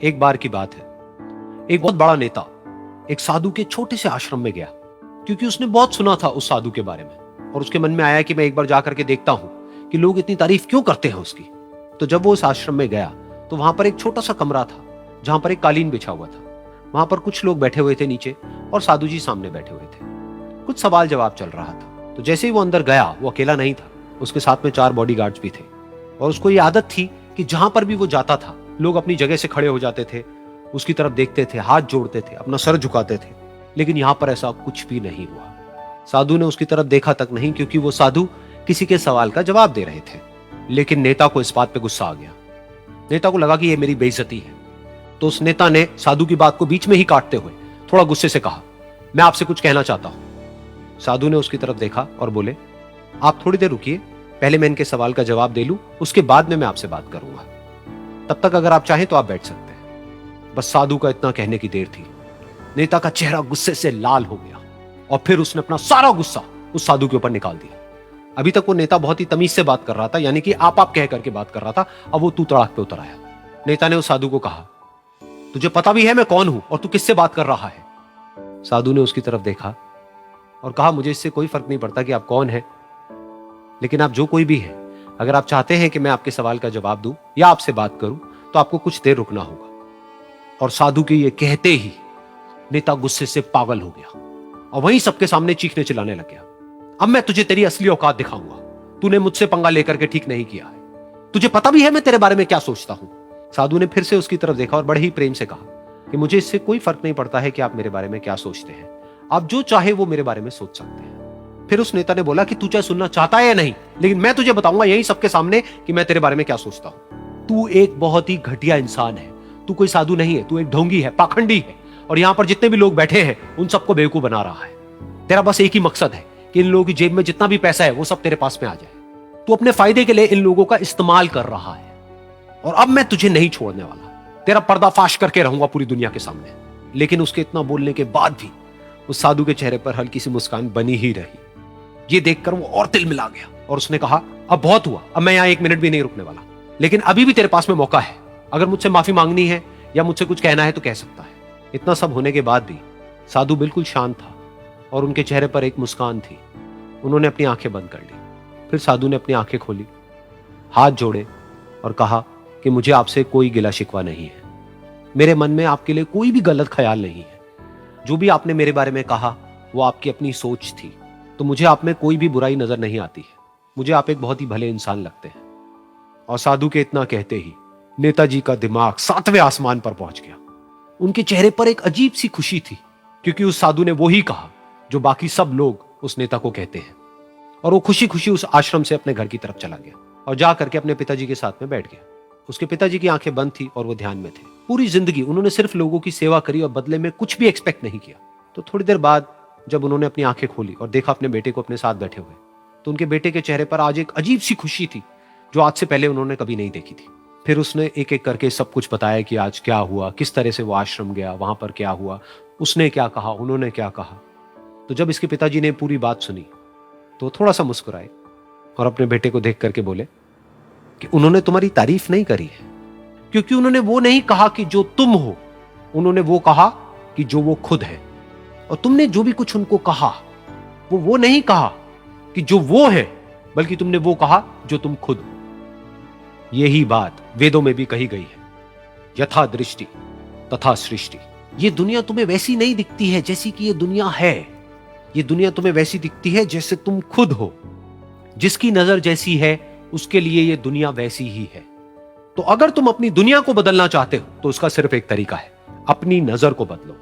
एक बार की बात है, एक बहुत बड़ा नेता एक साधु के छोटे से आश्रम में गया, क्योंकि उसने बहुत सुना था उस साधु के बारे में और उसके मन में आया कि मैं एक बार जाकर के देखता हूं कि लोग इतनी तारीफ क्यों करते हैं उसकी। तो जब वो उस आश्रम में गया तो वहां पर एक छोटा सा कमरा था जहां पर एक कालीन बिछा हुआ था। वहां पर कुछ लोग बैठे हुए थे नीचे और साधु जी सामने बैठे हुए थे। कुछ सवाल जवाब चल रहा था। तो जैसे ही वो अंदर गया, वो अकेला नहीं था, उसके साथ में 4 बॉडीगार्ड्स भी थे और उसको ये आदत थी कि जहां पर भी वो जाता था लोग अपनी जगह से खड़े हो जाते थे, उसकी तरफ देखते थे, हाथ जोड़ते थे, अपना सर झुकाते थे। लेकिन यहां पर ऐसा कुछ भी नहीं हुआ। साधु ने उसकी तरफ देखा तक नहीं, क्योंकि वो साधु किसी के सवाल का जवाब दे रहे थे। लेकिन नेता को इस बात पे गुस्सा आ गया। नेता को लगा कि ये मेरी बेइज्जती है। तो उस नेता ने साधु की बात को बीच में ही काटते हुए थोड़ा गुस्से से कहा, मैं आपसे कुछ कहना चाहता हूं। साधु ने उसकी तरफ देखा और बोले, आप थोड़ी देर रुकिए, पहले मैं इनके सवाल का जवाब दे लूं, उसके बाद में मैं आपसे बात करूंगा। तब तक अगर आप चाहें तो आप बैठ सकते हैं। बस साधु का इतना कहने की देर थी। नेता का चेहरा गुस्से से लाल हो गया और फिर उसने अपना सारा गुस्सा उस साधु के ऊपर निकाल दिया। अभी तक वो नेता बहुत ही तमीज से बात कर रहा था, यानी कि आप कह करके बात कर रहा था। अब वो तू तड़ाक पे उतर आया। नेता ने उस साधु को कहा, तुझे पता भी है मैं कौन हूं और तू किससे बात कर रहा है? साधु ने उसकी तरफ देखा और कहा, मुझे इससे कोई फर्क नहीं पड़ता कि आप कौन हैं, लेकिन आप जो कोई भी हैं, अगर आप चाहते हैं कि मैं आपके सवाल का जवाब दूं या आपसे बात करूं तो आपको कुछ देर रुकना होगा। और साधु के ये कहते ही नेता गुस्से से पागल हो गया और वहीं सबके सामने चीखने चिल्लाने लग गया, अब मैं तुझे तेरी असली औकात दिखाऊंगा। तूने मुझसे पंगा लेकर के ठीक नहीं किया है। तुझे पता भी है मैं तेरे बारे में क्या सोचता हूं। साधु ने फिर से उसकी तरफ देखा और बड़े ही प्रेम से कहा कि मुझे इससे कोई फर्क नहीं पड़ता है कि आप मेरे बारे में क्या सोचते हैं। आप जो चाहे वो मेरे बारे में सोच सकते हैं। फिर उस नेता ने बोला कि तू चाहे सुनना चाहता है या नहीं, लेकिन मैं तुझे बताऊंगा यही सबके सामने कि मैं तेरे बारे में क्या सोचता हूं। तू एक बहुत ही घटिया इंसान है। तू कोई साधु नहीं है, तू एक ढोंगी है, पाखंडी है, और यहां पर जितने भी लोग बैठे हैं उन सबको बेवकूफ बना रहा है। तेरा बस एक ही मकसद है कि इन लोगों की जेब में जितना भी पैसा है वो सब तेरे पास में आ जाए। तू अपने फायदे के लिए इन लोगों का इस्तेमाल कर रहा है और अब मैं तुझे नहीं छोड़ने वाला। तेरा पर्दाफाश करके रहूंगा पूरी दुनिया के सामने। लेकिन उसके इतना बोलने के बाद भी उस साधु के चेहरे पर हल्की सी मुस्कान बनी ही रही। ये देखकर वो और तिल मिला गया और उसने कहा, अब बहुत हुआ, अब मैं यहां 1 मिनट भी नहीं रुकने वाला। लेकिन अभी भी तेरे पास में मौका है। अगर मुझसे माफी मांगनी है या मुझसे कुछ कहना है तो कह सकता है। इतना सब होने के बाद भी साधु बिल्कुल शांत था और उनके चेहरे पर एक मुस्कान थी। उन्होंने अपनी आंखें बंद कर ली। फिर साधु ने अपनी आंखें खोली, हाथ जोड़े और कहा कि मुझे आपसे कोई गिला शिकवा नहीं है। मेरे मन में आपके लिए कोई भी गलत ख्याल नहीं है। जो भी आपने मेरे बारे में कहा वो आपकी अपनी सोच थी। तो मुझे आप में कोई भी बुराई नजर नहीं आती है। मुझे आप एक बहुत ही भले इंसान लगते हैं। और साधु के इतना कहते ही नेताजी का दिमाग 7वें आसमान पर पहुंच गया। उनके चेहरे पर एक अजीब सी खुशी थी, क्योंकि उस साधु ने वो ही कहा जो बाकी सब लोग उस नेता को कहते हैं। और वो खुशी खुशी उस आश्रम से अपने घर की तरफ चला गया और जा करके अपने पिताजी के साथ में बैठ गया। उसके पिताजी की आंखें बंद थी और वो ध्यान में थे। पूरी जिंदगी उन्होंने सिर्फ लोगों की सेवा करी और बदले में कुछ भी एक्सपेक्ट नहीं किया। तो थोड़ी देर बाद जब उन्होंने अपनी आंखें खोली और देखा अपने बेटे को अपने साथ बैठे हुए, तो उनके बेटे के चेहरे पर आज एक अजीब सी खुशी थी जो आज से पहले उन्होंने कभी नहीं देखी थी। फिर उसने एक एक करके सब कुछ बताया कि आज क्या हुआ, किस तरह से वो आश्रम गया, वहां पर क्या हुआ, उसने क्या कहा, उन्होंने क्या कहा। तो जब इसके पिताजी ने पूरी बात सुनी तो थोड़ा सा मुस्कुराए और अपने बेटे को देख करके बोले कि उन्होंने तुम्हारी तारीफ नहीं करी है, क्योंकि उन्होंने वो नहीं कहा कि जो तुम हो, उन्होंने वो कहा कि जो वो खुद है। और तुमने जो भी कुछ उनको कहा वो नहीं कहा कि जो वो है, बल्कि तुमने वो कहा जो तुम खुद हो। यही बात वेदों में भी कही गई है, यथा दृष्टि तथा सृष्टि। ये दुनिया तुम्हें वैसी नहीं दिखती है जैसी कि ये दुनिया है। ये दुनिया तुम्हें वैसी दिखती है जैसे तुम खुद हो। जिसकी नजर जैसी है उसके लिए ये दुनिया वैसी ही है। तो अगर तुम अपनी दुनिया को बदलना चाहते हो तो उसका सिर्फ एक तरीका है, अपनी नजर को बदलो।